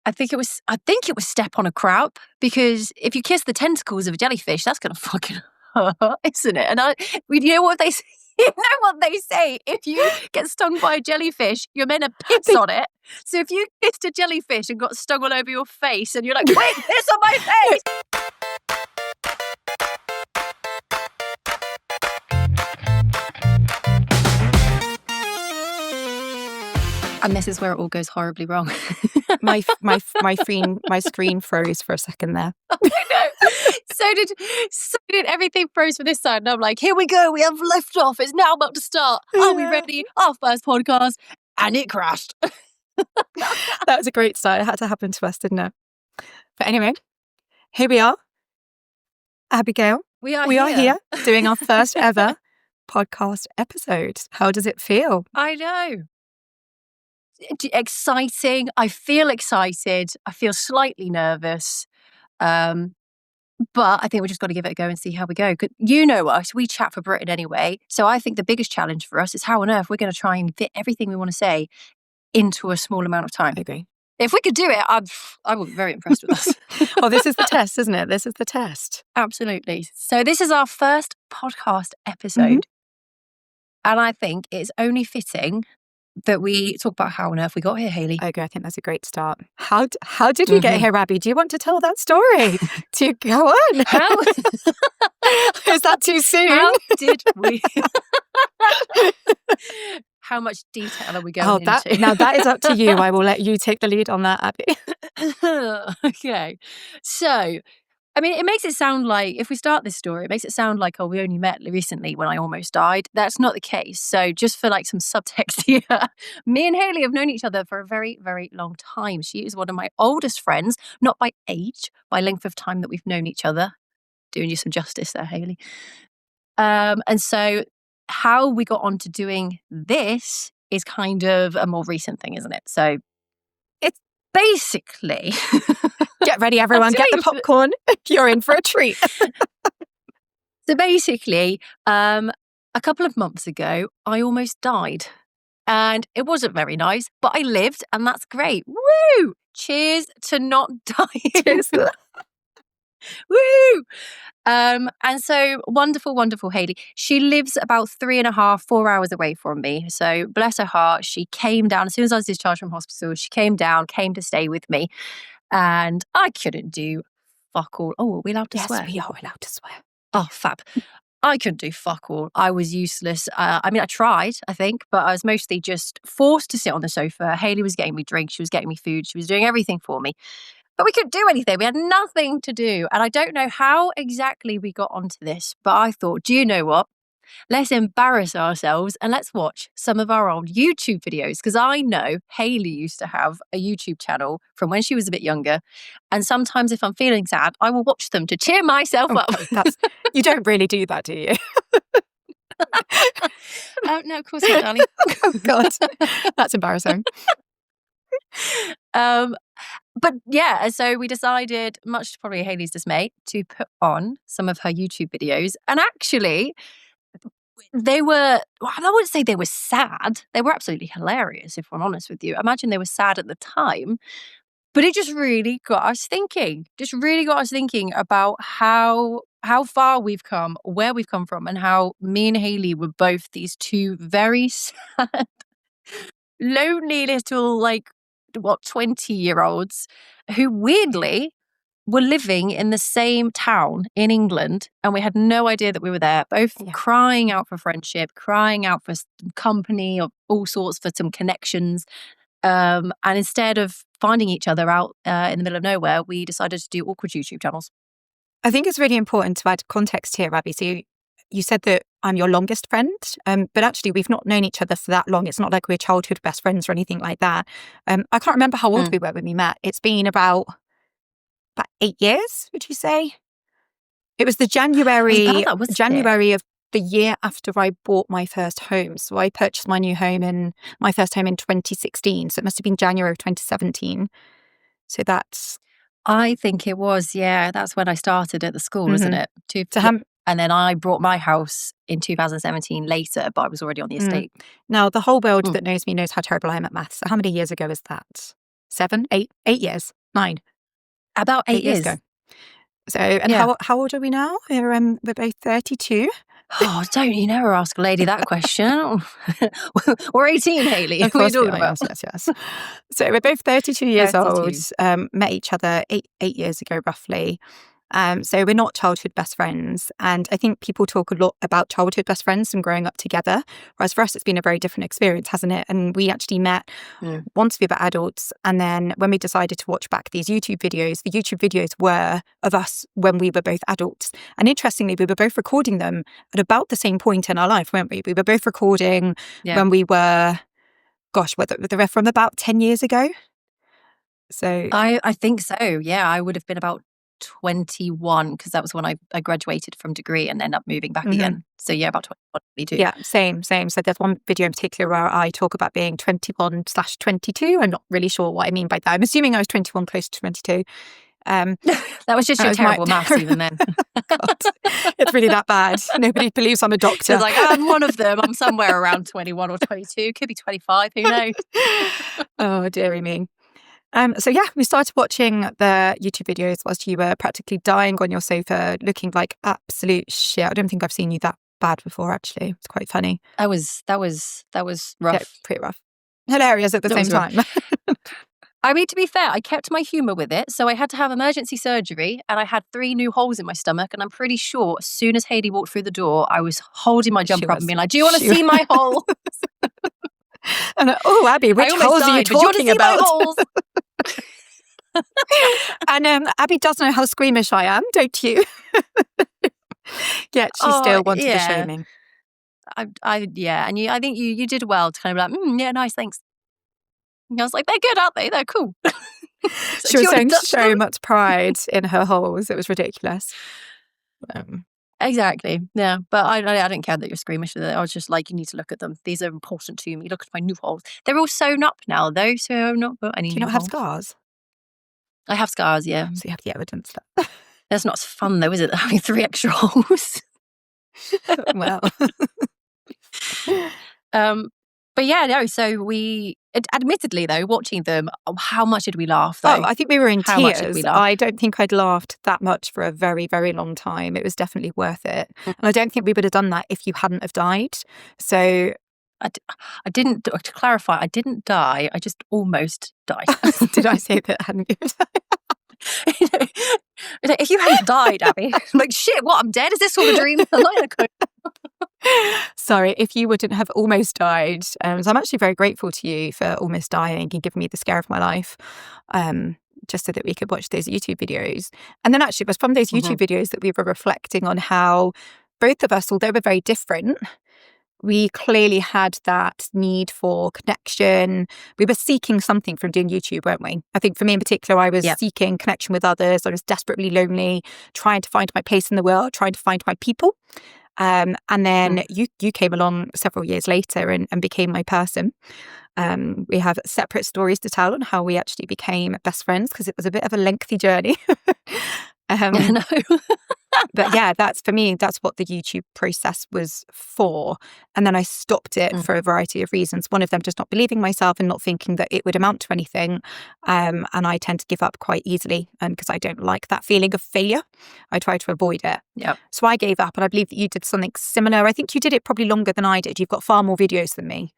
I think it was step on a crab, because if you kiss the tentacles of a jellyfish, that's gonna fucking hurt, isn't it? And you know what they say? You know what they say? If you get stung by a jellyfish, you're meant to piss on it. So if you kissed a jellyfish and got stung all over your face, and you're like, quick, piss on my face. And this is where it all goes horribly wrong. My screen froze for a second there. I know. So did everything froze for this side. And I'm like, here we go. We have left off. It's now about to start. Are we ready? Our first podcast. And it crashed. That was a great start. It had to happen to us, didn't it? But anyway, here we are. Abigail. We are here doing our first ever podcast episode. How does it feel? I know. Exciting. I feel excited. I feel slightly nervous. But I think we just got to give it a go and see how we go. You know us, we chat for Britain anyway. So I think the biggest challenge for us is how on earth we're going to try and fit everything we want to say into a small amount of time. I agree. If we could do it, I would be very impressed with us. Well, this is the test, isn't it? This is the test. Absolutely. So this is our first podcast episode. Mm-hmm. And I think it's only fitting that we talk about how on earth we got here, Hayley. I agree. I think that's a great start. How did we get here, Abby? Do you want to tell that story? To go on. How? Is that too soon? How did we? How much detail are we going into? Now that is up to you. I will let you take the lead on that, Abby. Okay. So, I mean, it makes it sound like, if we start this story, it makes it sound like, oh, we only met recently when I almost died. That's not the case. So just for like some subtext here, me and Hayley have known each other for a very, very long time. She is one of my oldest friends, not by age, by length of time that we've known each other. Doing you some justice there, Hayley. And so how we got on to doing this is kind of a more recent thing, isn't it? So it's basically... Get ready, everyone. Get the popcorn. You're in for a treat. So basically, a couple of months ago, I almost died. And it wasn't very nice, but I lived, and that's great. Woo! Cheers to not dying. Cheers. Woo! And so wonderful, wonderful Hayley. She lives about 3.5-4 hours away from me. So bless her heart, she came down as soon as I was discharged from hospital. She came to stay with me. And I couldn't do fuck all. Oh, are we allowed to swear? Yes, we are allowed to swear. Oh, fab. I couldn't do fuck all. I was useless. I mean, I tried, I think, but I was mostly just forced to sit on the sofa. Hayley was getting me drinks. She was getting me food. She was doing everything for me. But we couldn't do anything. We had nothing to do. And I don't know how exactly we got onto this, but I thought, do you know what? Let's embarrass ourselves and let's watch some of our old YouTube videos. Because I know Hayley used to have a YouTube channel from when she was a bit younger. And sometimes if I'm feeling sad, I will watch them to cheer myself up. You don't really do that, do you? No, of course not, darling. Oh, God. That's embarrassing. But yeah, so we decided, much to probably Hayley's dismay, to put on some of her YouTube videos. And actually... they were, I wouldn't say they were sad. They were absolutely hilarious, if I'm honest with you. I imagine they were sad at the time, but it just really got us thinking. Just really got us thinking about how far we've come, where we've come from, and how me and Hayley were both these two very sad, lonely little, 20-year-olds who weirdly were living in the same town in England, and we had no idea that we were there, both crying out for friendship, crying out for company of all sorts, for some connections. And instead of finding each other out in the middle of nowhere, we decided to do awkward YouTube channels. I think it's really important to add context here, Abby. So you said that I'm your longest friend, but actually we've not known each other for that long. It's not like we're childhood best friends or anything like that. I can't remember how old we were when we met. It's been about 8 years, would you say? It was the January of the year after I bought my first home. So I purchased my first home in 2016. So it must have been January of 2017. So that's... I think it was, yeah. That's when I started at the school, isn't it? And then I bought my house in 2017 later, but I was already on the estate. Now, the whole world that knows me knows how terrible I am at maths. So how many years ago is that? 7, 8 years, 9, About 8 8 years years. ago. So, and Yeah. how old are we now? We're both 32. Oh, don't you never ask a lady that question. We're 18, Hayley. Of What are you course we talking are. about? Yes. So we're both 32 years old. 32. Met each other eight years ago, roughly. So we're not childhood best friends. And I think people talk a lot about childhood best friends and growing up together. Whereas for us, it's been a very different experience, hasn't it? And we actually met once we were adults. And then when we decided to watch back these YouTube videos, the YouTube videos were of us when we were both adults. And interestingly, we were both recording them at about the same point in our life, weren't we? We were both recording when we were, they're from about 10 years ago. So I think so. Yeah, I would have been about 21 because that was when I graduated from degree and ended up moving back again. So yeah, about 21, 22. Yeah, same. So there's one video in particular where I talk about being 21/22. I'm not really sure what I mean by that. I'm assuming I was 21, close to 22. That was just your terrible maths even then. God, it's really that bad. Nobody believes I'm a doctor. It's like, I'm one of them. I'm somewhere around 21 or 22. Could be 25. Who knows? Oh, dearie me. So yeah, we started watching the YouTube videos whilst you were practically dying on your sofa, looking like absolute shit. I don't think I've seen you that bad before, actually. It's quite funny. That was rough. Yeah, pretty rough. Hilarious at the same time. I mean, to be fair, I kept my humour with it. So I had to have emergency surgery and I had 3 new holes in my stomach. And I'm pretty sure as soon as Hayley walked through the door, I was holding my jumper up and being like, do you want to see my hole? And oh, Abby, which holes are you talking about? And Abby does know how squeamish I am, don't you? Yet she still wanted to show me. Yeah, and I think you did well to kind of be like, yeah, nice, thanks. And I was like, they're good, aren't they? They're cool. She was showing so much pride in her holes. It was ridiculous. Exactly. Yeah. But I didn't care that you're squeamish with it. I was just like, you need to look at them. These are important to me. Look at my new holes. They're all sewn up now, though, so I've not got any. Do you not have scars? I have scars, yeah. So you have the evidence there. That's not as fun, though, is it? Having 3 extra holes. Well. But yeah, no, so we, admittedly though, watching them, how much did we laugh though? Oh, I think we were in How much did we tears. laugh? I don't think I'd laughed that much for a very, very long time. It was definitely worth it. And I don't think we would have done that if you hadn't have died. So I didn't, to clarify, I didn't die. I just almost died. Did I say that? Hadn't you? If you hadn't died, Abby, I'm like, shit, what? I'm dead? Is this all a dream? Sorry, if you wouldn't have almost died. So I'm actually very grateful to you for almost dying and giving me the scare of my life, just so that we could watch those YouTube videos. And then actually it was from those YouTube videos that we were reflecting on how both of us, although we're very different, we clearly had that need for connection. We were seeking something from doing YouTube, weren't we? I think for me in particular, I was seeking connection with others. I was desperately lonely, trying to find my place in the world, trying to find my people. And then you came along several years later and became my person. We have separate stories to tell on how we actually became best friends because it was a bit of a lengthy journey. I know. But yeah, that's for me, that's what the YouTube process was for. And then I stopped it for a variety of reasons. One of them just not believing myself and not thinking that it would amount to anything. And I tend to give up quite easily because I don't like that feeling of failure. I try to avoid it. Yeah. So I gave up, and I believe that you did something similar. I think you did it probably longer than I did. You've got far more videos than me.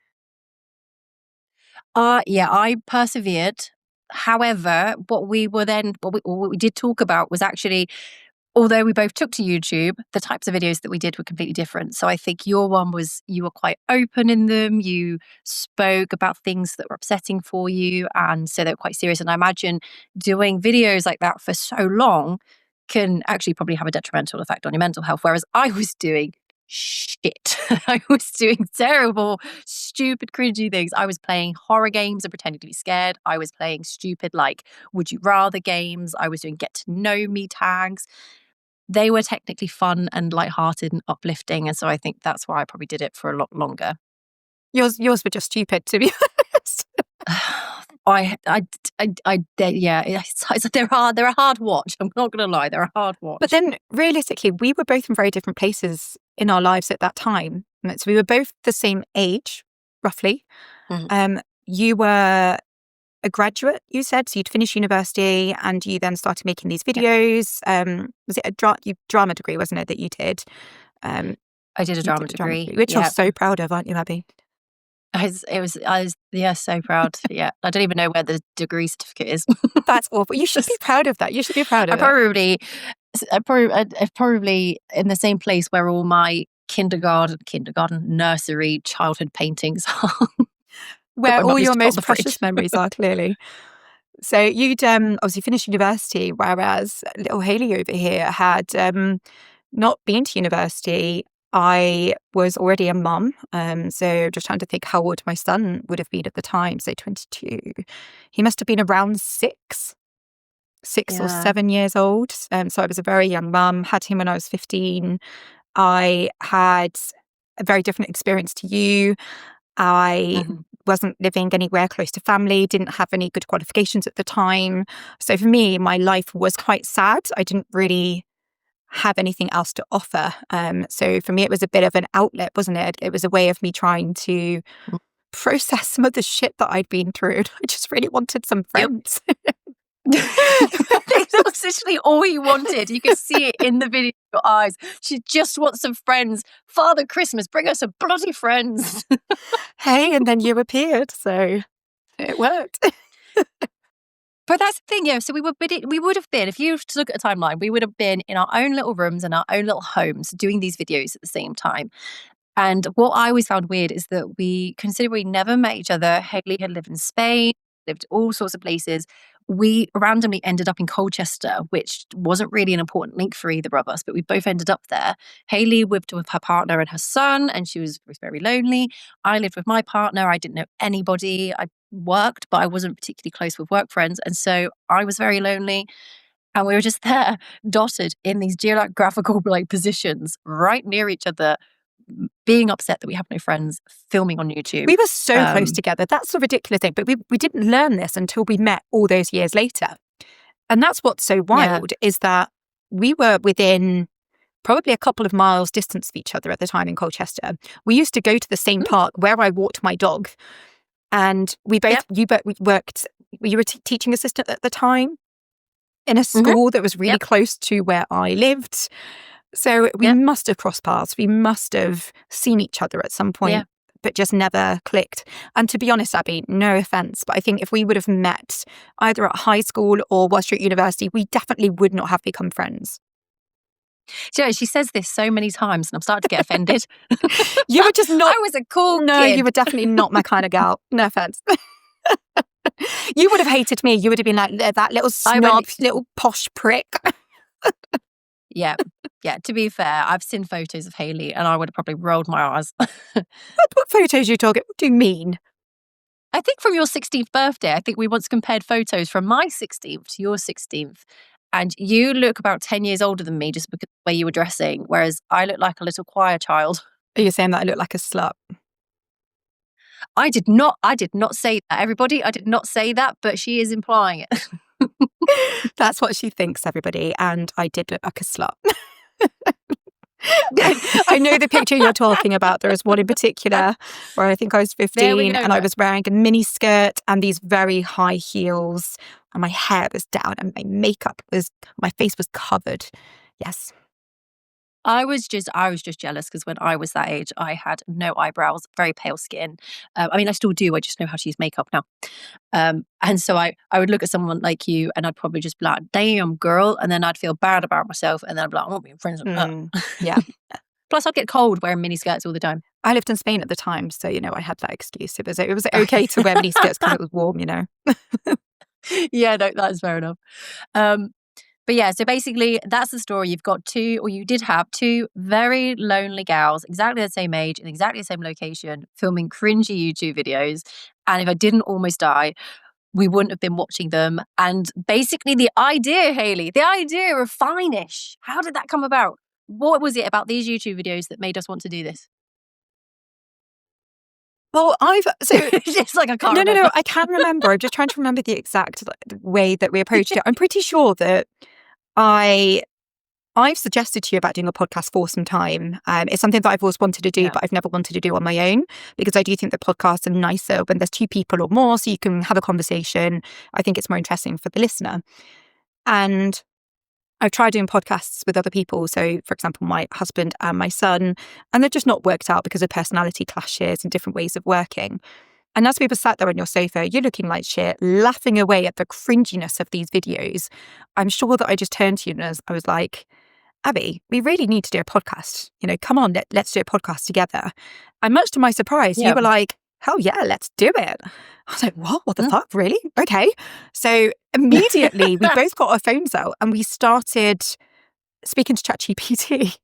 Yeah, I persevered. However, what we did talk about was actually, although we both took to YouTube, the types of videos that we did were completely different. So I think your one was, you were quite open in them. You spoke about things that were upsetting for you. And so they were quite serious. And I imagine doing videos like that for so long can actually probably have a detrimental effect on your mental health. Whereas I was doing shit. I was doing terrible, stupid, cringy things. I was playing horror games and pretending to be scared. I was playing stupid, like, would you rather games. I was doing get to know me tags. They were technically fun and lighthearted and uplifting. And so I think that's why I probably did it for a lot longer. Yours were just stupid, to be honest. They're a hard watch. I'm not going to lie, they're a hard watch. But then realistically, we were both in very different places in our lives at that time. So we were both the same age, roughly. You were a graduate, you said, so you'd finished university and you then started making these videos. Was it a drama degree, wasn't it, that you did? I did a You drama did a drama degree. degree, which you're Yeah. so proud of, aren't you, Abby? I was yeah, so proud. Yeah. I don't even know where the degree certificate is. That's awful. You should be proud of that. You should be proud of it. I'm probably in the same place where all my kindergarten, nursery, childhood paintings are. Where My all mum used your to put on most the precious fridge. memories are, clearly. So you'd obviously finished university, whereas little Hayley over here had not been to university. I was already a mum, so just trying to think how old my son would have been at the time, say 22. He must have been around six or Yeah. 7 years old. So I was a very young mum, had him when I was 15. I had a very different experience to you. I Mhm. wasn't living anywhere close to family, didn't have any good qualifications at the time. So for me, my life was quite sad. I didn't really have anything else to offer. So for me, it was a bit of an outlet, wasn't it? It was a way of me trying to process some of the shit that I'd been through. I just really wanted some Yep. friends. I think that was literally all you wanted. You could see it in the video in your eyes. She just wants some friends. Father Christmas, bring us some bloody friends. Hey, and then you appeared, so it worked. But that's the thing, yeah. So we would have been, if you were to look at a timeline, we would have been in our own little rooms and our own little homes doing these videos at the same time. And what I always found weird is that considering we never met each other, Hayley had lived in Spain, lived all sorts of places. We randomly ended up in Colchester, which wasn't really an important link for either of us, but we both ended up there. Hayley lived with her partner and her son, and she was very lonely. I lived with my partner. I didn't know anybody. I worked, but I wasn't particularly close with work friends. And so I was very lonely. And we were just there, dotted in these geographical positions right near each other, being upset that we have no friends, filming on YouTube. We were so close together. That's the ridiculous thing. But we didn't learn this until we met all those years later. And that's what's so wild is that we were within probably a couple of miles distance of each other at the time in Colchester. We used to go to the same park where I walked my dog. And we worked, you were a teaching assistant at the time in a school that was really close to where I lived. So we must have crossed paths. We must have seen each other at some point, but just never clicked. And to be honest, Abby, no offense, but I think if we would have met either at high school or whilst you're at university, we definitely would not have become friends. Yeah, she says this so many times and I'm starting to get offended. You were just not... I was a cool No, kid. you were definitely not my kind of gal. No offense. You would have hated me. You would have been like, that little snob, little posh prick. Yeah. To be fair, I've seen photos of Hayley and I would have probably rolled my eyes. What photos are you talking? What do you mean? I think from your 16th birthday, I think we once compared photos from my 16th to your 16th. And you look about 10 years older than me just because of the way you were dressing, whereas I look like a little choir child. Are you saying that I look like a slut? I did not say that, everybody. I did not say that, but she is implying it. That's what she thinks, everybody. And I did look like a slut. I know the picture you're talking about. There was one in particular where I think I was 15 and I was wearing a mini skirt and these very high heels and my hair was down and my face was covered. Yes. I was just jealous because when I was that age, I had no eyebrows, very pale skin. I mean, I still do. I just know how to use makeup now. And so I would look at someone like you and I'd probably just be like, damn, girl. And then I'd feel bad about myself. And then I'd be like, I won't be friends with her. Yeah. Plus, I'd get cold wearing mini skirts all the time. I lived in Spain at the time. So, I had that excuse. It was okay to wear mini skirts because it was warm, Yeah, no, that's fair enough. But yeah, so basically that's the story. You did have two very lonely gals, exactly the same age, in exactly the same location, filming cringy YouTube videos. And if I didn't almost die, we wouldn't have been watching them. And basically the idea, Hayley, the idea of Fine-ish, how did that come about? What was it about these YouTube videos that made us want to do this? Well, it's like I can't remember. No, I can remember. I'm just trying to remember the exact way that we approached it. I'm pretty sure that I I've suggested to you about doing a podcast for some time. It's something that I've always wanted to do, but I've never wanted to do on my own, because I do think that podcasts are nicer when there's two people or more, so you can have a conversation. I think it's more interesting for the listener. And I've tried doing podcasts with other people. So, for example, my husband and my son, and they've just not worked out because of personality clashes and different ways of working. And as we were sat there on your sofa, you're looking like shit, laughing away at the cringiness of these videos. I'm sure that I just turned to you and I was like, Abi, we really need to do a podcast. Come on, let's do a podcast together. And much to my surprise, you were like, hell yeah, let's do it. I was like, what? What the fuck? Really? Okay. So immediately we both got our phones out and we started speaking to ChatGPT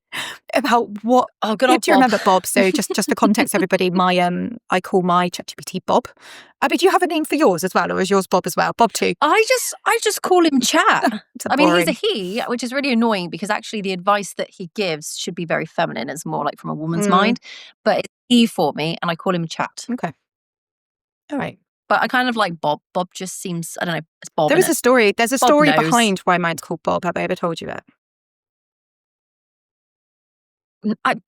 about what. Oh, good do old you Bob. remember Bob? So just for context, everybody, I call my ChatGPT Bob. But do you have a name for yours as well, or is yours Bob as well? Bob too. I just call him Chat. I mean, he's a boring. he, which is really annoying because actually the advice that he gives should be very feminine. It's more like from a woman's mind, but it's he for me, and I call him Chat. Okay. All right. But I kind of like Bob. Bob just seems, I don't know, it's Bob. There's a story knows. behind why mine's called Bob. Have I ever told you that?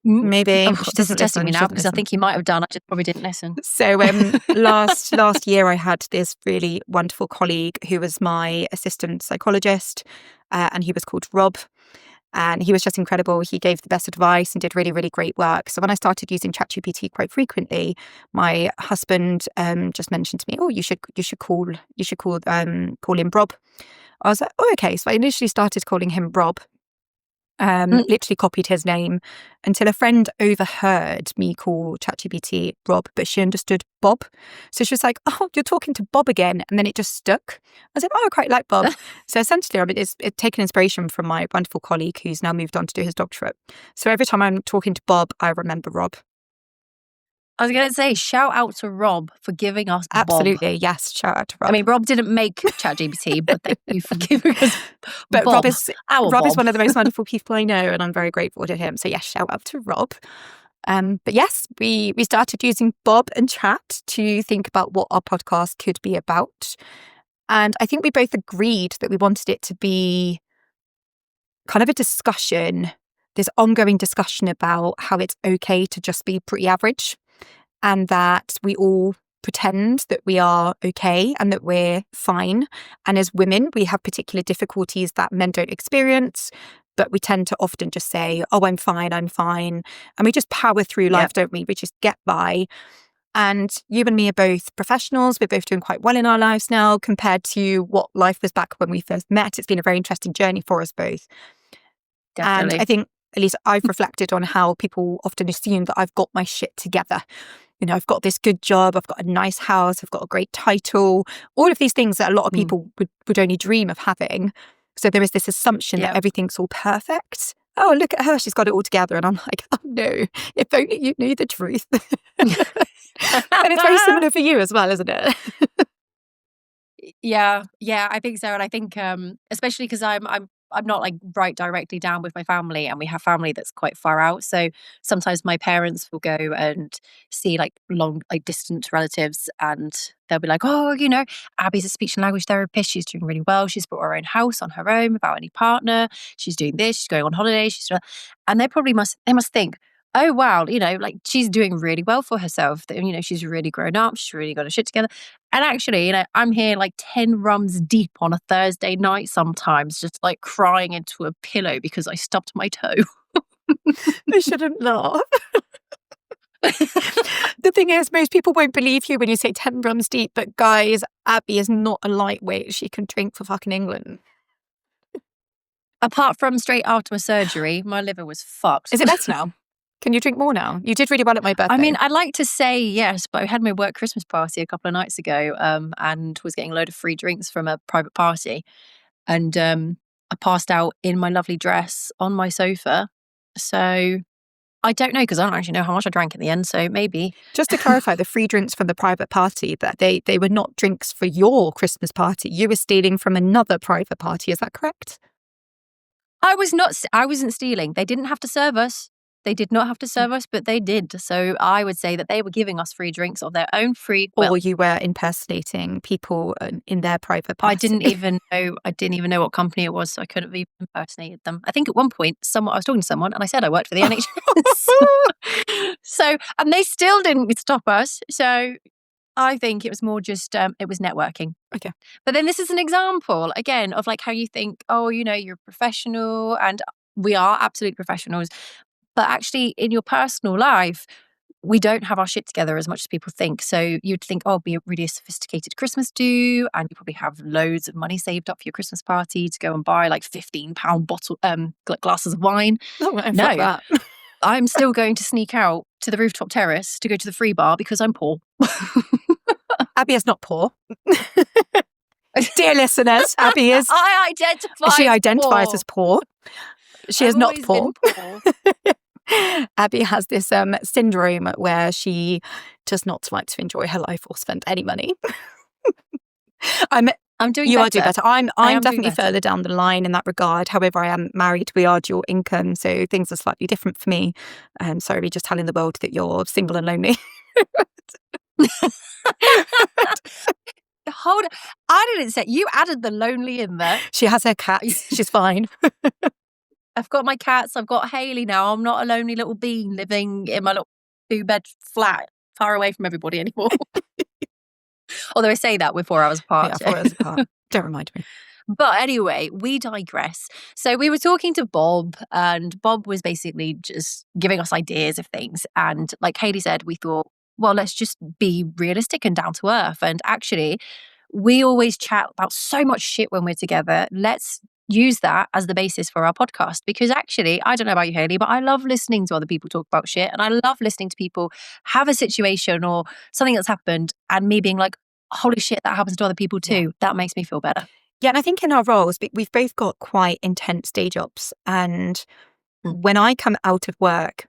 Maybe. This is testing me now because I think he might have done. I just probably didn't listen. So last year I had this really wonderful colleague who was my assistant psychologist, and he was called Rob. And he was just incredible. He gave the best advice and did really, really great work. So when I started using ChatGPT quite frequently, my husband just mentioned to me, "Oh, you should call him Rob." I was like, "Oh, okay." So I initially started calling him Rob. Literally copied his name until a friend overheard me call ChatGPT Rob, but she understood Bob. So she was like, "Oh, you're talking to Bob again." And then it just stuck. I said, "Oh, I quite like Bob." So essentially, it's taken inspiration from my wonderful colleague who's now moved on to do his doctorate. So every time I'm talking to Bob, I remember Rob. I was going to say, shout out to Rob for giving us Absolutely, Bob. yes, shout out to Rob. I mean, Rob didn't make ChatGPT, but thank you for giving us But Bob. Rob is one of the most wonderful people I know, and I'm very grateful to him. So yes, shout out to Rob. But yes, we started using Bob and Chat to think about what our podcast could be about. And I think we both agreed that we wanted it to be kind of a discussion, this ongoing discussion about how it's okay to just be pretty average, and that we all pretend that we are okay and that we're fine. And as women, we have particular difficulties that men don't experience, but we tend to often just say, "Oh, I'm fine. And we just power through life, don't we? We just get by. And you and me are both professionals. We're both doing quite well in our lives now compared to what life was back when we first met. It's been a very interesting journey for us both. Definitely. And I think, at least I've reflected on how people often assume that I've got my shit together. I've got this good job, I've got a nice house, I've got a great title, all of these things that a lot of people would only dream of having. So there is this assumption that everything's all perfect. Oh, look at her, she's got it all together. And I'm like, oh no, if only you knew the truth. And it's very similar for you as well, isn't it? Yeah, I think so. And I think especially because I'm not like right directly down with my family, and we have family that's quite far out. So sometimes my parents will go and see like distant relatives, and they'll be like, "Oh, Abby's a speech and language therapist. She's doing really well. She's bought her own house on her own without any partner. She's doing this. She's going on holiday. And they must think, oh wow, like she's doing really well for herself. That she's really grown up. She's really got her shit together. And actually, I'm here like 10 rums deep on a Thursday night sometimes, just like crying into a pillow because I stubbed my toe." I shouldn't laugh. The thing is, most people won't believe you when you say 10 rums deep, but guys, Abby is not a lightweight. She can drink for fucking England. Apart from straight after my surgery, my liver was fucked. Is it better now? Can you drink more now? You did really well at my birthday. I mean, I'd like to say yes, but I had my work Christmas party a couple of nights ago, and was getting a load of free drinks from a private party. And I passed out in my lovely dress on my sofa. So I don't know, because I don't actually know how much I drank in the end, so maybe. Just to clarify, the free drinks from the private party, that they were not drinks for your Christmas party. You were stealing from another private party. Is that correct? I wasn't stealing. They didn't have to serve us. They did not have to serve us, but they did. So I would say that they were giving us free drinks of their own free will. Or you were impersonating people in their private party. I didn't even know what company it was, so I couldn't have even impersonated them. I think at one point, I was talking to someone and I said I worked for the NHS. So, and they still didn't stop us. So I think it was more just, it was networking. Okay. But then this is an example, again, of like how you think, oh, you're a professional, and we are absolute professionals. But actually, in your personal life, we don't have our shit together as much as people think. So you'd think, oh, it'd be a really sophisticated Christmas do, and you probably have loads of money saved up for your Christmas party to go and buy like £15 bottle glasses of wine. No, No. that. I'm still going to sneak out to the rooftop terrace to go to the free bar because I'm poor. Abby is not poor. Dear listeners, Abby is. She identifies poor. as poor. She is I've not always poor. been poor. Abby has this syndrome where she does not like to enjoy her life or spend any money. I'm doing You better. are doing better. I'm am doing definitely better. further down the line in that regard. However, I am married. We are dual income, so things are slightly different for me. Sorry, just telling the world that you're single and lonely. Hold on. I didn't say, you added the lonely in there. She has her cats. She's fine. I've got my cats. I've got Hayley now. I'm not a lonely little bean living in my little 2-bed flat far away from everybody anymore. Although I say that we're 4 hours apart. Yeah, 4 hours apart. Don't remind me. But anyway, we digress. So we were talking to Bob, and Bob was basically just giving us ideas of things. And like Hayley said, we thought, well, let's just be realistic and down to earth. And actually, we always chat about so much shit when we're together. Let's use that as the basis for our podcast. Because actually, I don't know about you, Hayley, but I love listening to other people talk about shit. And I love listening to people have a situation or something that's happened and me being like, holy shit, that happens to other people too. Yeah. That makes me feel better. Yeah, and I think in our roles, we've both got quite intense day jobs. And when I come out of work,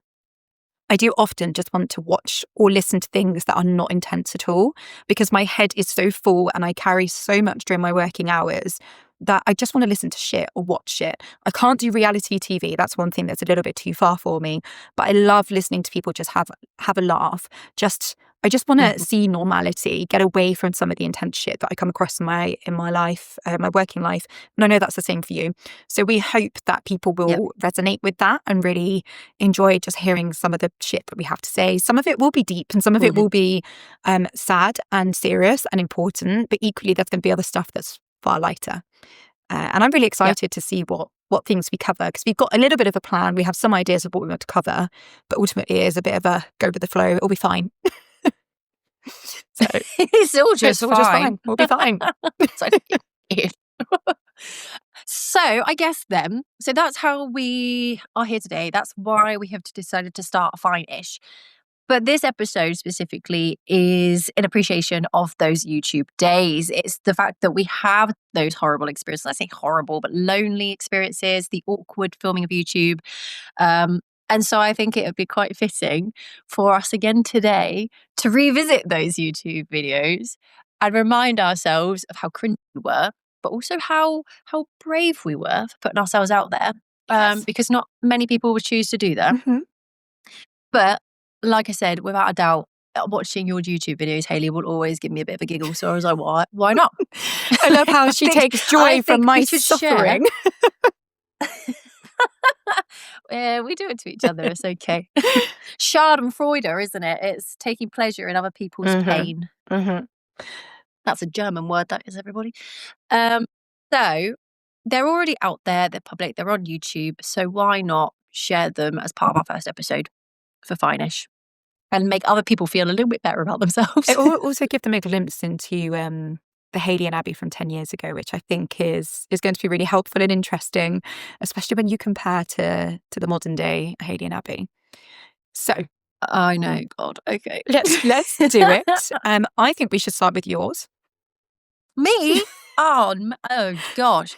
I do often just want to watch or listen to things that are not intense at all, because my head is so full and I carry so much during my working hours that I just want to listen to shit or watch shit. I can't do reality TV. That's one thing that's a little bit too far for me. But I love listening to people just have a laugh. I just want to see normality, get away from some of the intense shit that I come across in my life, my working life. And I know that's the same for you. So we hope that people will resonate with that and really enjoy just hearing some of the shit that we have to say. Some of it will be deep and some of it will be sad and serious and important, but equally there's going to be other stuff that's far lighter. And I'm really excited to see what things we cover, because we've got a little bit of a plan. We have some ideas of what we want to cover, but ultimately it is a bit of a go with the flow. It'll be fine. So it's all just fine. We'll be fine. So I guess then, so that's how we are here today. That's why we have decided to start Fine-ish. But this episode specifically is in appreciation of those YouTube days. It's the fact that we have those horrible experiences. I say horrible, but lonely experiences, the awkward filming of YouTube. And so I think it would be quite fitting for us again today to revisit those YouTube videos and remind ourselves of how cringe we were, but also how brave we were for putting ourselves out there. Because not many people would choose to do that. Mm-hmm. But like I said, without a doubt, watching your YouTube videos, Hayley, will always give me a bit of a giggle. So I was like, why not? I love how she takes joy from my suffering. Yeah, we do it to each other. It's okay. Schadenfreude, isn't it? It's taking pleasure in other people's pain. Mm-hmm. That's a German word, that is, everybody. So they're already out there. They're public. They're on YouTube. So why not share them as part of our first episode for Fine-ish and make other people feel a little bit better about themselves? It will also give them a glimpse into the Hayley and Abi from 10 years ago, which I think is going to be really helpful and interesting, especially when you compare to the modern day Hayley and Abi. So I know, God. Okay, let's do it. I think we should start with yours. Me? Oh gosh.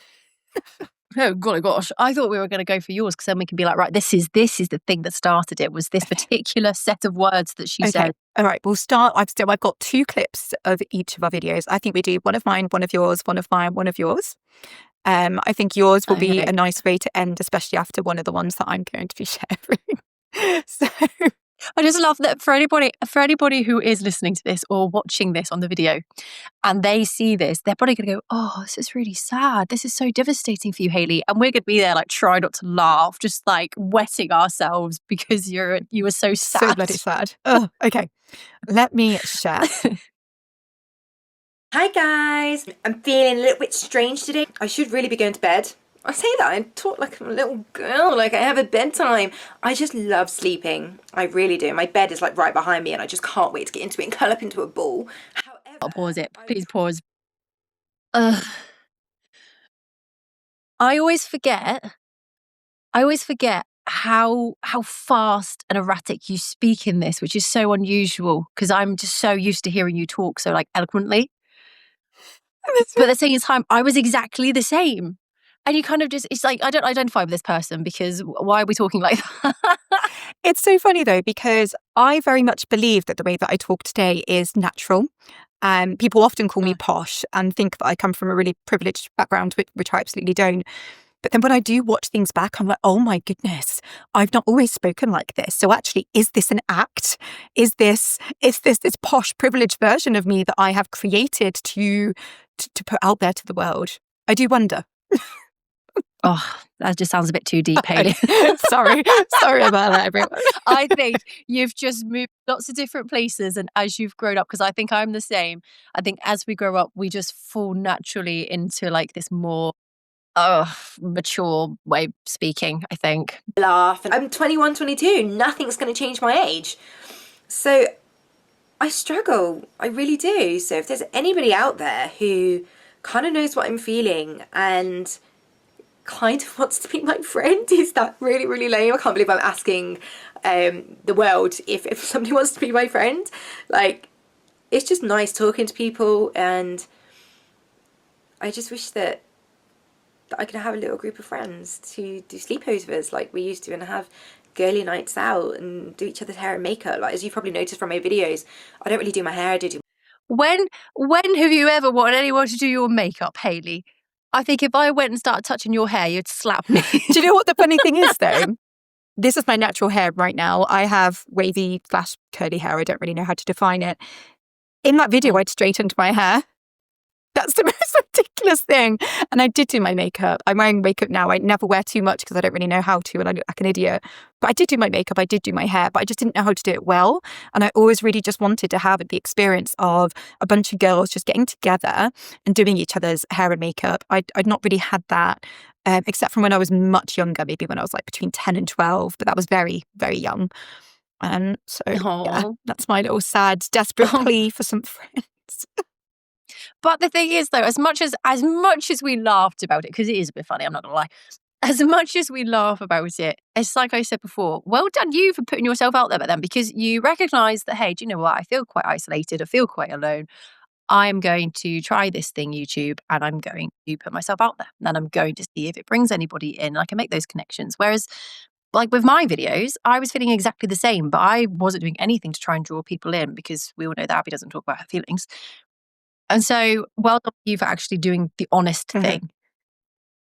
Oh golly gosh. I thought we were going to go for yours, because then we can be like, right, this is the thing that started it, was this particular set of words that she said. All right, we'll start. I've got 2 clips of each of our videos. I think we do one of mine, one of yours, one of mine, one of yours. I think yours will be a nice way to end, especially after one of the ones that I'm going to be sharing. So I just love that for anybody who is listening to this or watching this on the video and they see this, they're probably gonna go, "Oh, this is really sad. This is so devastating for you, Hayley." And we're gonna be there like trying not to laugh, just like wetting ourselves because you were so so sad. bloody sad. Oh, okay. Let me share. Hi guys, I'm feeling a little bit strange today. I should really be going to bed. I say that, I talk like a little girl, like I have a bedtime. I just love sleeping. I really do. My bed is like right behind me and I just can't wait to get into it and curl up into a ball. However, I'll pause it. Please pause. Ugh. I always forget how fast and erratic you speak in this, which is so unusual because I'm just so used to hearing you talk so like eloquently. But at the same time, I was exactly the same. And you kind of just, it's like, I don't identify with this person because why are we talking like that? It's so funny though, because I very much believe that the way that I talk today is natural. People often call me posh and think that I come from a really privileged background, which I absolutely don't. But then when I do watch things back, I'm like, oh my goodness, I've not always spoken like this. So actually, is this an act? Is this this posh privileged version of me that I have created to put out there to the world? I do wonder. Oh, that just sounds a bit too deep, Hayley. Sorry about that, everyone. I think you've just moved lots of different places, and as you've grown up, because I think I'm the same. I think as we grow up, we just fall naturally into like this more mature way of speaking, I think. Laugh. I'm 21, 22. Nothing's going to change my age. So I struggle. I really do. So if there's anybody out there who kind of knows what I'm feeling and kind of wants to be my friend, is that really, really lame? I can't believe I'm asking the world if somebody wants to be my friend. Like, it's just nice talking to people, and I just wish that I could have a little group of friends to do sleepovers like we used to and have girly nights out and do each other's hair and makeup. Like, as you probably noticed from my videos, I don't really do my hair. I do When have you ever wanted anyone to do your makeup, Hayley? I think if I went and started touching your hair, you'd slap me. Do you know what the funny thing is though? This is my natural hair right now. I have wavy / curly hair. I don't really know how to define it. In that video, I'd straightened my hair. That's the most ridiculous thing. And I did do my makeup. I'm wearing makeup now. I never wear too much because I don't really know how to and I look like an idiot. But I did do my makeup. I did do my hair, but I just didn't know how to do it well. And I always really just wanted to have the experience of a bunch of girls just getting together and doing each other's hair and makeup. I'd not really had that, except from when I was much younger, maybe when I was like between 10 and 12. But that was very, very young. So yeah, that's my little sad, desperate plea for some friends. But the thing is, though, as much as we laughed about it, because it is a bit funny, I'm not gonna lie. As much as we laugh about it, it's like I said before, well done you for putting yourself out there, but then because you recognise that, hey, do you know what? I feel quite isolated. I feel quite alone. I'm going to try this thing, YouTube, and I'm going to put myself out there, and I'm going to see if it brings anybody in. And I can make those connections. Whereas, like with my videos, I was feeling exactly the same, but I wasn't doing anything to try and draw people in because we all know that Abi doesn't talk about her feelings. And so, well done you for actually doing the honest thing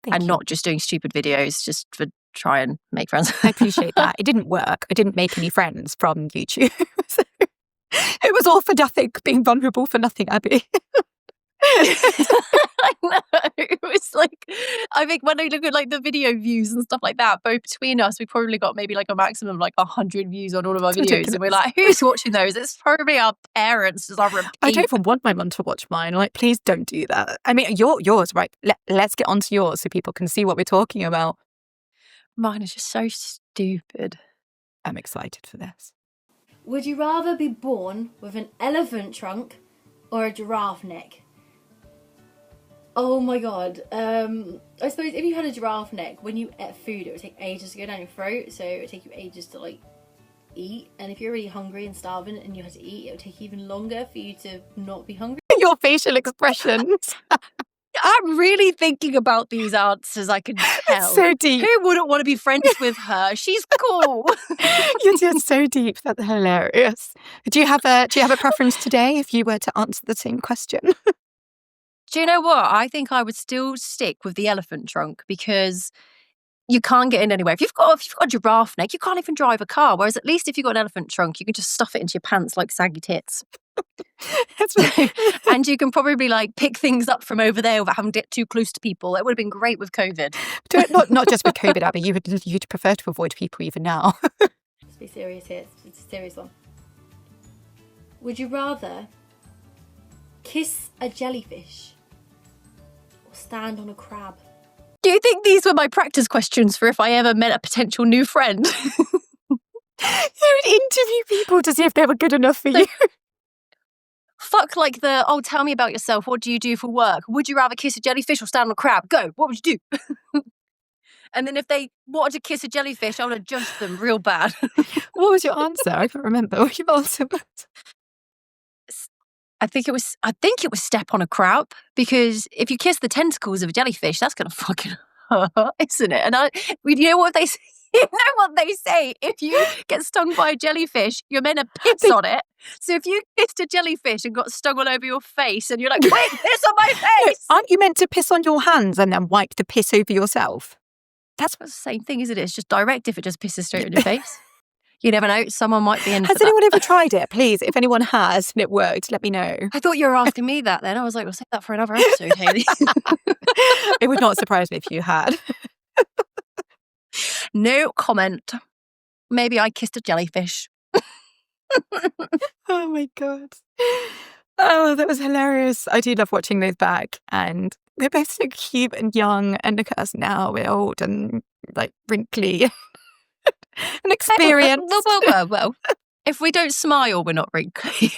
and not just doing stupid videos just for try and make friends. I appreciate that. It didn't work. I didn't make any friends from YouTube. So it was all for nothing, being vulnerable for nothing, Abi. I know. It was like, I think when I look at like the video views and stuff like that, both between us, we probably got maybe like a maximum of like 100 views on all of our videos. Ridiculous. And we're like, who's watching those? It's probably our parents. Just our repeat. I don't even want my mum to watch mine. Like, please don't do that. I mean, yours, right? Let's get onto yours so people can see what we're talking about. Mine is just so stupid. I'm excited for this. Would you rather be born with an elephant trunk or a giraffe neck? Oh my god. I suppose if you had a giraffe neck, when you ate food, it would take ages to go down your throat, so it would take you ages to like eat. And if you're really hungry and starving and you had to eat, it would take even longer for you to not be hungry. Your facial expressions. I'm really thinking about these answers, I can tell. So deep. Who wouldn't want to be friends with her? She's cool. You're just so deep. That's hilarious. Do you have a preference today if you were to answer the same question? Do you know what? I think I would still stick with the elephant trunk because you can't get in anywhere. If you've got a giraffe neck, you can't even drive a car. Whereas at least if you've got an elephant trunk, you can just stuff it into your pants like saggy tits. That's right. And you can probably like pick things up from over there without having to get too close to people. It would have been great with COVID. Not just with COVID, Abby. You'd prefer to avoid people even now. Let's be serious here. It's a serious one. Would you rather kiss a jellyfish or stand on a crab? Do you think these were my practice questions for if I ever met a potential new friend? You would interview people to see if they were good enough for you. Fuck like tell me about yourself. What do you do for work? Would you rather kiss a jellyfish or stand on a crab? Go. What would you do? And then if they wanted to kiss a jellyfish, I would have judged them real bad. What was your answer? I can't remember what your answer was. I think it was step on a crab, because if you kiss the tentacles of a jellyfish, that's gonna fucking hurt, isn't it? And you know what they say? You know what they say? If you get stung by a jellyfish, you're meant to piss on it. So if you kissed a jellyfish and got stung all over your face, and you're like, quick, piss on my face! No, aren't you meant to piss on your hands and then wipe the piss over yourself? That's the same thing, isn't it? It's just direct if it just pisses straight on your face. You never know. Someone might be in. Has anyone ever tried it? Please, if anyone has and it worked, let me know. I thought you were asking me that then. I was like, we'll save that for another episode, Hayley. It would not surprise me if you had. No comment. Maybe I kissed a jellyfish. Oh my God. Oh, that was hilarious. I do love watching those back, and they're both so cute and young, and look at us now, we're old and like wrinkly and experienced. Well. If we don't smile, we're not wrinkly.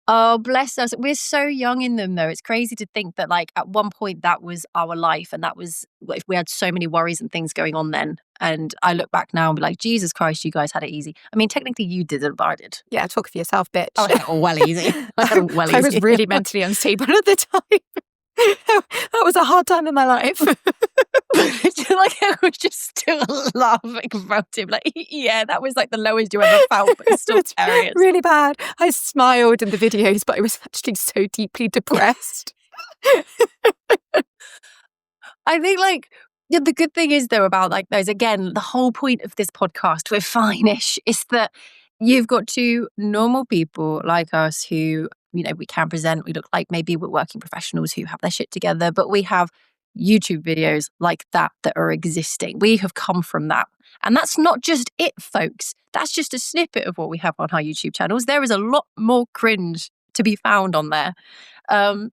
Oh, bless us. We're so young in them, though. It's crazy to think that, like, at one point that was our life, and that was, we had so many worries and things going on then. And I look back now and be like, Jesus Christ, you guys had it easy. I mean, technically you didn't, but I did. Yeah, talk for yourself, bitch. I had it all well easy. I was really mentally unstable at the time. That was a hard time in my life. Like, I was just still laughing about him. Like, yeah, that was like the lowest you ever felt, but it's still hilarious. Really bad. I smiled in the videos, but I was actually so deeply depressed. I think, like, yeah, the good thing is, though, about like those, again, the whole point of this podcast, we're fine-ish, is that you've got two normal people like us who, you know, we can present, we look like maybe we're working professionals who have their shit together, but we have YouTube videos like that are existing. We have come from that. And that's not just it, folks. That's just a snippet of what we have on our YouTube channels. There is a lot more cringe to be found on there. And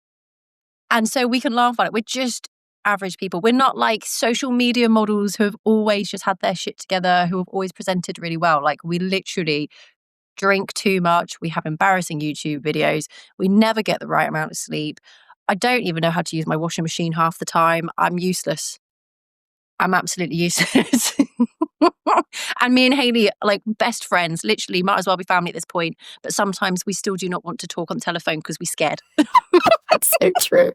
so we can laugh at it. We're just average people. We're not like social media models who have always just had their shit together, who have always presented really well. Like, we literally drink too much. We have embarrassing YouTube videos. We never get the right amount of sleep. I don't even know how to use my washing machine half the time. I'm useless. I'm absolutely useless. And me and Hayley, like best friends, literally might as well be family at this point. But sometimes we still do not want to talk on the telephone because we're scared. That's so true.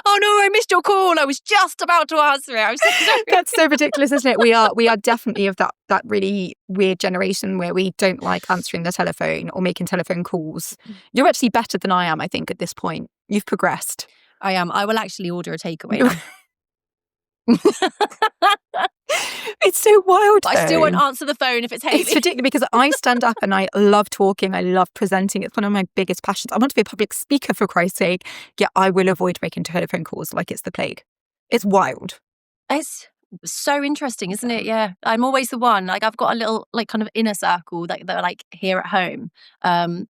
Oh no, I missed your call. I was just about to answer it. I'm so sorry. That's so ridiculous, isn't it? We are definitely of that really weird generation where we don't like answering the telephone or making telephone calls. You're actually better than I am, I think, at this point. You've progressed. I am. I will actually order a takeaway now. It's so wild. But I still won't answer the phone if it's Hayley. It's ridiculous because I stand up and I love talking. I love presenting. It's one of my biggest passions. I want to be a public speaker, for Christ's sake. Yet I will avoid making telephone calls like it's the plague. It's wild. It's so interesting, isn't it? Yeah. I'm always the one. Like, I've got a little, like, kind of inner circle that are like here at home. And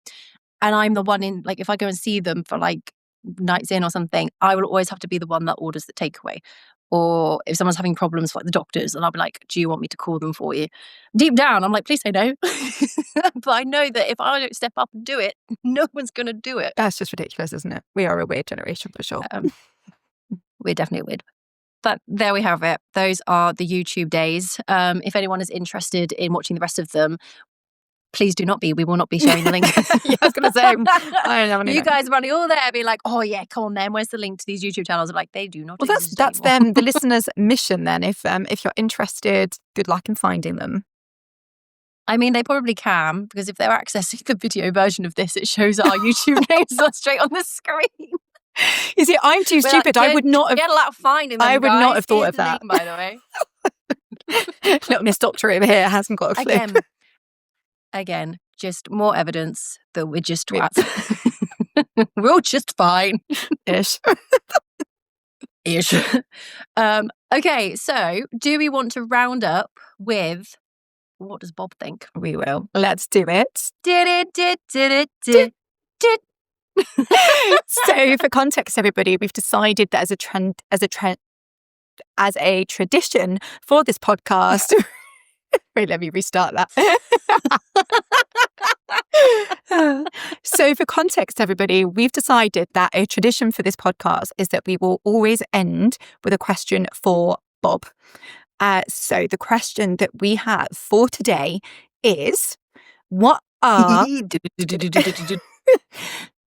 I'm the one in, like, if I go and see them for like nights in or something, I will always have to be the one that orders the takeaway. Or if someone's having problems like the doctors, and I'll be like, do you want me to call them for you? Deep down, I'm like, please say no. But I know that if I don't step up and do it, no one's going to do it. That's just ridiculous, isn't it? We are a weird generation for sure. We're definitely weird. But there we have it. Those are the YouTube days. If anyone is interested in watching the rest of them, please do not be. We will not be sharing the link. Yeah, I was going to say, I don't have any. You guys are running all there, be like, oh yeah, come on then. Where's the link to these YouTube channels? I'm like, they do not. Well, that's them, the listeners' mission then. If you're interested, good luck in finding them. I mean, they probably can, because if they're accessing the video version of this, it shows our YouTube names straight on the screen. You see, I'm too stupid. I would not have. Get a lot of finding them, I would guys. not have thought Here's of the that. link, by the way. Little Miss Doctor over here hasn't got a clue. Again, just more evidence that we're just twats. We're all just fine. Ish. Ish. Okay, so do we want to round up with what does Bob think? We will. Let's do it. Did. So, for context, everybody, we've decided that as a tradition for this podcast. Wait, let me restart that. So, for context, everybody, we've decided that a tradition for this podcast is that we will always end with a question for Bob. So, the question that we have for today is, what are...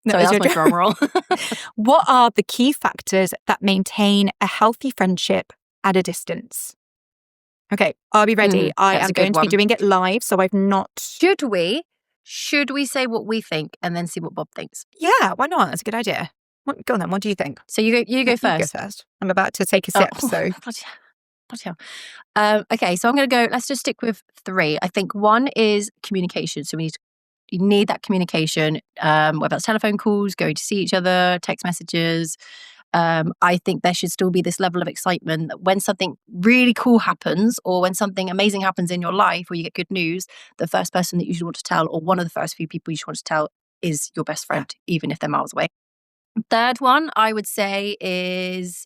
Sorry, that's my drum roll. What are the key factors that maintain a healthy friendship at a distance? Okay, are we ready? I am going to be doing it live, so I've not... Should we say what we think and then see what Bob thinks? Yeah, why not? That's a good idea. Go on then, what do you think? So you go first. You go first. I'm about to take a sip, so... Bloody hell. Okay, so I'm going to go... Let's just stick with 3. I think 1 is communication. So you need that communication, whether that's telephone calls, going to see each other, text messages. I think there should still be this level of excitement that when something really cool happens or when something amazing happens in your life or you get good news, the first person that you should want to tell or one of the first few people you should want to tell is your best friend, even if they're miles away. Third one, I would say, is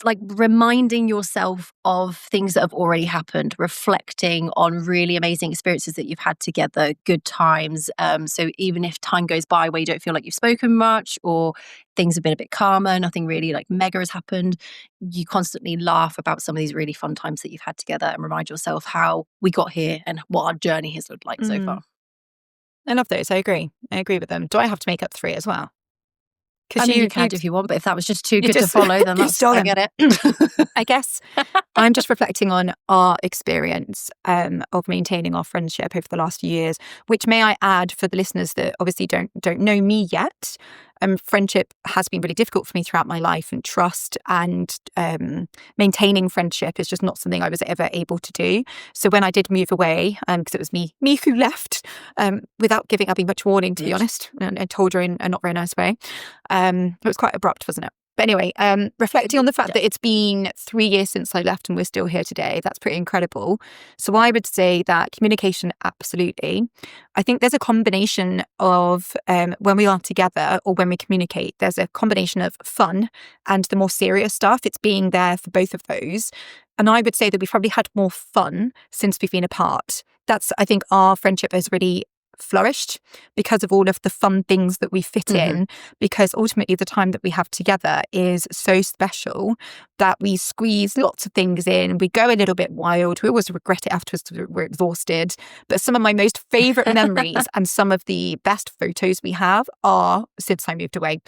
like reminding yourself of things that have already happened, reflecting on really amazing experiences that you've had together, good times. So even if time goes by where you don't feel like you've spoken much or things have been a bit calmer, nothing really like mega has happened, you constantly laugh about some of these really fun times that you've had together and remind yourself how we got here and what our journey has looked like so far. I love those. I agree with them. Do I have to make up 3 as well? I mean, you can if you want, but if that was just too good to follow, then I get it. I guess I'm just reflecting on our experience of maintaining our friendship over the last few years, which may I add for the listeners that obviously don't know me yet. Friendship has been really difficult for me throughout my life, and trust and maintaining friendship is just not something I was ever able to do. So when I did move away, because it was me who left without giving Abby much warning, to be honest, and I told her in a not very nice way. It was quite abrupt, wasn't it? But anyway, reflecting on the fact that it's been 3 years since I left and we're still here today, that's pretty incredible. So I would say that communication, absolutely. I think there's a combination of when we are together or when we communicate, there's a combination of fun and the more serious stuff. It's being there for both of those. And I would say that we've probably had more fun since we've been apart. I think our friendship has really flourished because of all of the fun things that we fit in, because ultimately the time that we have together is so special that we squeeze lots of things in. We go a little bit wild. We always regret it afterwards. We're exhausted. But some of my most favourite memories and some of the best photos we have are since I moved away.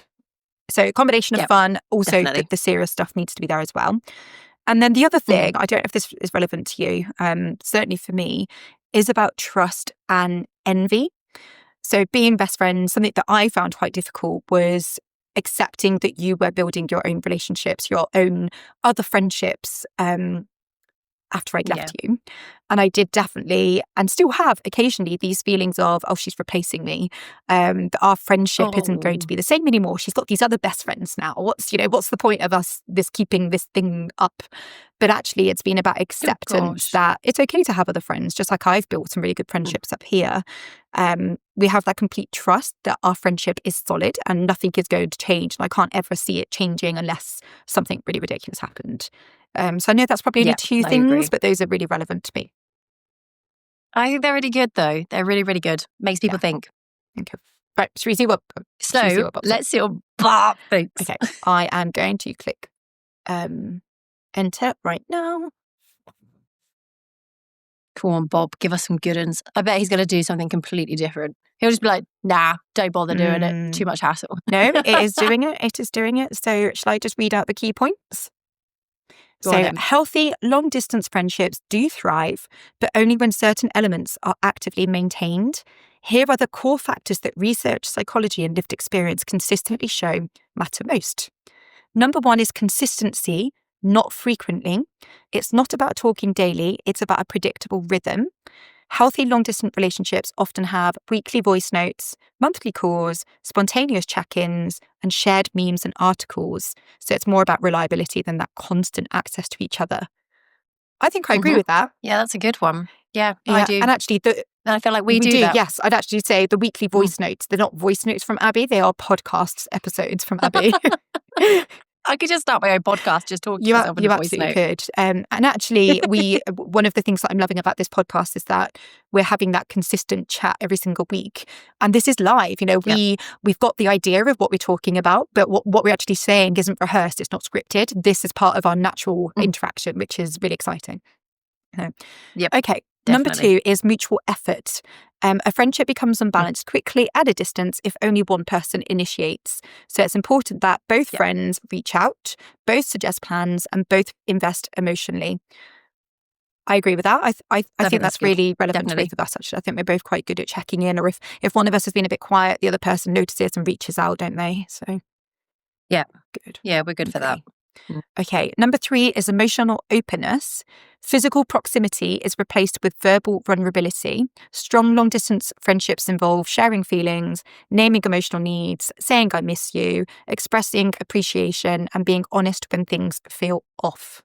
So a combination of fun, also the serious stuff needs to be there as well. And then the other thing, I don't know if this is relevant to you, certainly for me, is about trust and envy. So being best friends, something that I found quite difficult was accepting that you were building your own relationships, your own other friendships after I'd left you. And I did definitely, and still have occasionally, these feelings of, oh, she's replacing me. That our friendship isn't going to be the same anymore. She's got these other best friends now. What's the point of us keeping this thing up? But actually, it's been about acceptance that it's okay to have other friends, just like I've built some really good friendships up here. We have that complete trust that our friendship is solid and nothing is going to change. And I can't ever see it changing unless something really ridiculous happened. So I know that's probably only 2 things, but those are really relevant to me. I think they're really good, though. They're really, really good. Makes people think. Okay. Right, should we see what... let's see what Bob thinks. Okay, I am going to click enter right now. Come on, Bob, give us some good ones. I bet he's going to do something completely different. He'll just be like, nah, don't bother doing it. Too much hassle. No, it is doing it. It is doing it. So shall I just read out the key points? Healthy, long-distance friendships do thrive, but only when certain elements are actively maintained. Here are the core factors that research, psychology, and lived experience consistently show matter most. Number 1 is consistency, not frequently. It's not about talking daily, it's about a predictable rhythm. Healthy long-distance relationships often have weekly voice notes, monthly calls, spontaneous check-ins, and shared memes and articles. So it's more about reliability than that constant access to each other. I think I agree with that. Yeah, that's a good one. Yeah, I do. And actually, I feel like we do that. Yes, I'd actually say the weekly voice notes, they're not voice notes from Abi, they are podcasts episodes from Abi. I could just start my own podcast just talking to myself in You a voice absolutely note. could. And actually, one of the things that I'm loving about this podcast is that we're having that consistent chat every single week. And this is live. We've got the idea of what we're talking about, but what we're actually saying isn't rehearsed. It's not scripted. This is part of our natural interaction, which is really exciting. Yep. Okay. Definitely. Number 2 is mutual effort. A friendship becomes unbalanced quickly at a distance if only one person initiates. So it's important that both friends reach out, both suggest plans, and both invest emotionally. I agree with that. I think that's really relevant to both of us, actually. I think we're both quite good at checking in, or if one of us has been a bit quiet, the other person notices and reaches out, don't they? So yeah. Good. Yeah, we're good for that. Okay, number 3 is emotional openness. Physical proximity is replaced with verbal vulnerability. Strong long-distance friendships involve sharing feelings, naming emotional needs, saying I miss you, expressing appreciation, and being honest when things feel off.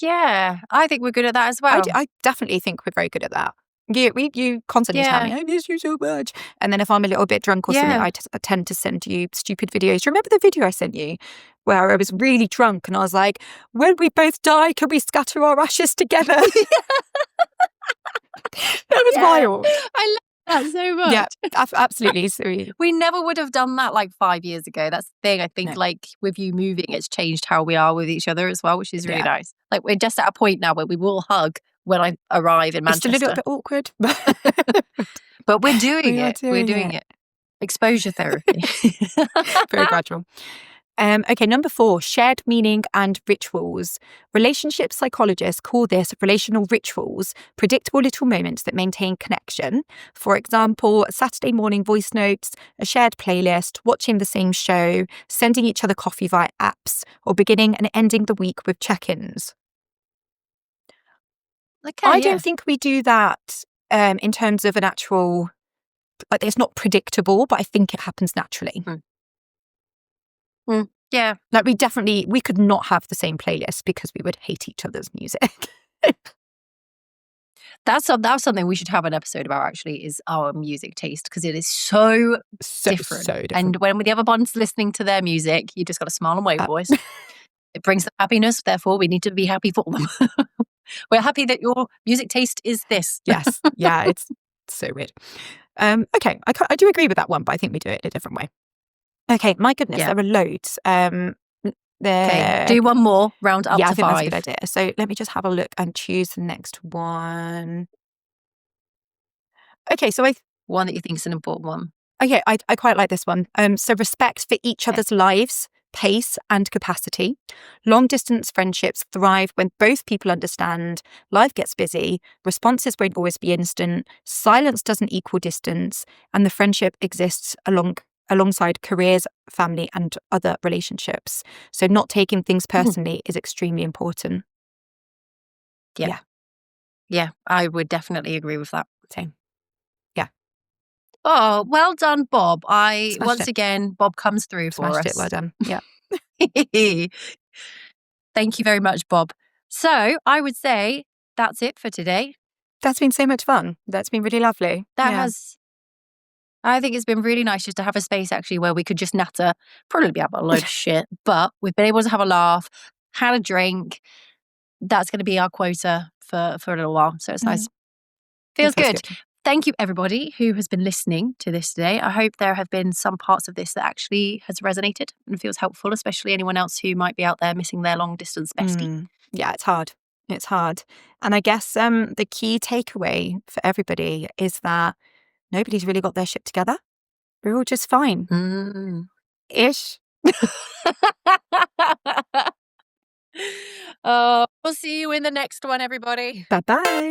Yeah, I think we're good at that as well. I definitely think we're very good at that. You constantly tell me, I miss you so much. And then if I'm a little bit drunk or something, I tend to send you stupid videos. Do you remember the video I sent you where I was really drunk and I was like, when we both die, can we scatter our ashes together? That was wild. I love that so much. Yeah, absolutely. So we never would have done that like 5 years ago. That's the thing. I think like with you moving, it's changed how we are with each other as well, which is really nice. Like we're just at a point now where we will hug when I arrive in Manchester. It's a little bit awkward. But we're doing it. We're doing it. Exposure therapy. Very gradual. Okay, number 4, shared meaning and rituals. Relationship psychologists call this relational rituals, predictable little moments that maintain connection. For example, Saturday morning voice notes, a shared playlist, watching the same show, sending each other coffee via apps, or beginning and ending the week with check-ins. Okay, I don't think we do that in terms of an actual, like it's not predictable, but I think it happens naturally. Yeah. Like we could not have the same playlist because we would hate each other's music. That's something we should have an episode about, actually, is our music taste, because it is so different. So different. And when the other one's listening to their music, you just got to smile and wave, boys. It brings them happiness, therefore we need to be happy for them. We're happy that your music taste is this. Yes. Yeah, it's so weird. Okay, I do agree with that one, but I think we do it in a different way. Okay, my goodness, there are loads. Okay, do one more, round up to 5. I think that's a good idea. So let me just have a look and choose the next one. Okay, so one that you think is an important one. Okay, I quite like this one. So respect for each other's lives, pace and capacity. Long distance friendships thrive when both people understand life gets busy, responses won't always be instant, silence doesn't equal distance, and the friendship exists alongside careers, family, and other relationships. So not taking things personally is extremely important. Yeah, I would definitely agree with that. Same. Yeah. Oh, well done, Bob. Smashed it. Bob comes through for us. Smashed it, well done. Yeah. Thank you very much, Bob. So I would say that's it for today. That's been so much fun. That's been really lovely. I think it's been really nice just to have a space, actually, where we could just natter, probably be about a load of shit, but we've been able to have a laugh, had a drink. That's going to be our quota for a little while. So it's nice. Feels good. Thank you, everybody who has been listening to this today. I hope there have been some parts of this that actually has resonated and feels helpful, especially anyone else who might be out there missing their long distance bestie. Yeah, it's hard. It's hard. And I guess the key takeaway for everybody is that nobody's really got their shit together. We're all just fine. Ish. We'll see you in the next one, everybody. Bye-bye.